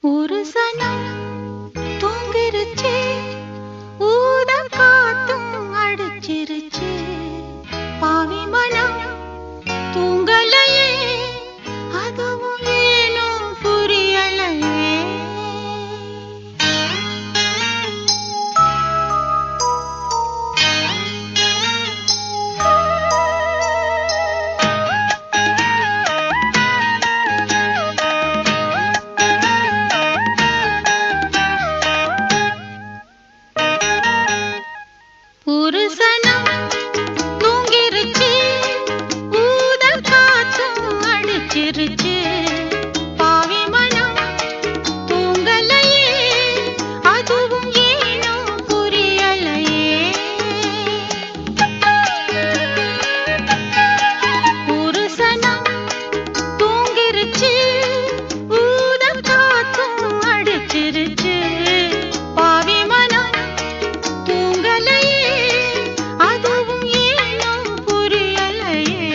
ஒரு சனம் தூங்கிருச்சு, ஊத காத்தும் அடிச்சிருச்சு. பாவி மனம் தூங்கலையே, அதுவும் ஏனோ புரியலையே. ஒரு சனம் தூங்கிருச்சு, ஊத காத்தும் அடிச்சிருச்சு. பாவி மனம் தூங்கலையே, அதுவும் ஏனோ புரியலையே. ஒரு சனம் தூங்கிருச்சு, ஊத காத்தும் அடிச்சிருச்சு. பாவி மனம் தூங்கலையே, அதுவும் ஏனோ புரியலையே.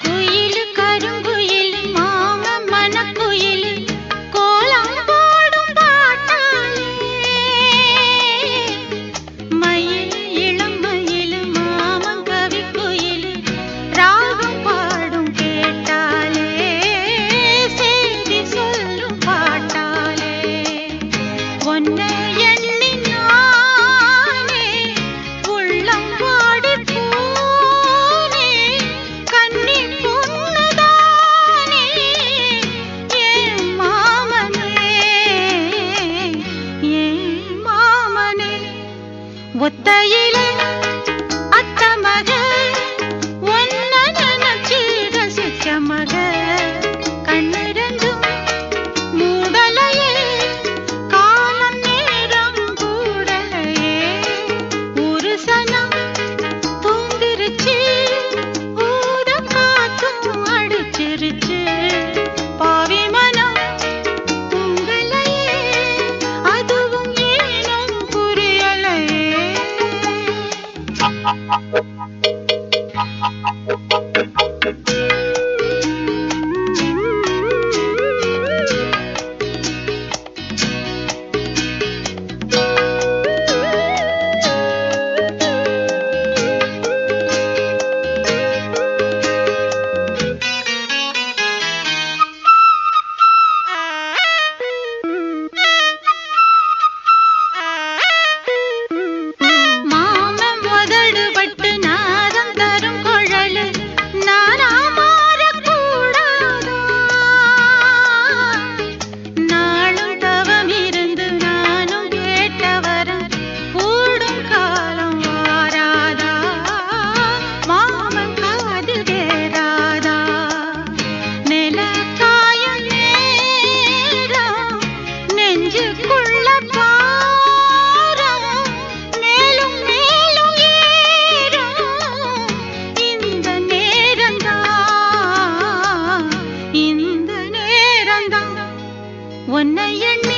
குயிலு கருங்குயிலு மாமன் மனக்குயிலு கோலம் போடும் பாட்டாலே. மயில் இளம் மயிலு மாமன் கவிக்குயிலு ராகம் பாடும் கேட்டாலே. செய்தி சொல்லும் பாட்டாலே. ஒன்னை எண்ணி நானே உள்ளம் வாடிப் போனேன். கன்னி பொண்ணுதானே என் மாமனே, என் மாமனே. ஒத்தையிலே அத்த மக, ஒன்ன நினைச்சு ரசிச்ச மக. கண்ணு ரெண்டும் மூடலையே, காலம் நேரம் கூடலையே. ஒரு சனம் தூங்கிருச்சு, ஊத காத்தும் அடிச்சிருச்சு. பாவி மனம் தூங்கலையே, அதுவும் ஏனோ புரியலையே. மாமன் முதடு பட்டு நாதம் தரும் குழலு நானா மாறக்கூடாதா? நாளும் தவம் இருந்து நானும் கேட்டவரம் கூடும் காலம் வாராதா? மாமன் காது கேராதா? நிலக்காயும் நேரம் நெஞ்சுக்குள்ள பாரம் மேலும் மேலும் ஏறும். இந்த நேரம்தான், இந்த நேரம்தான் உன்னை எண்ணி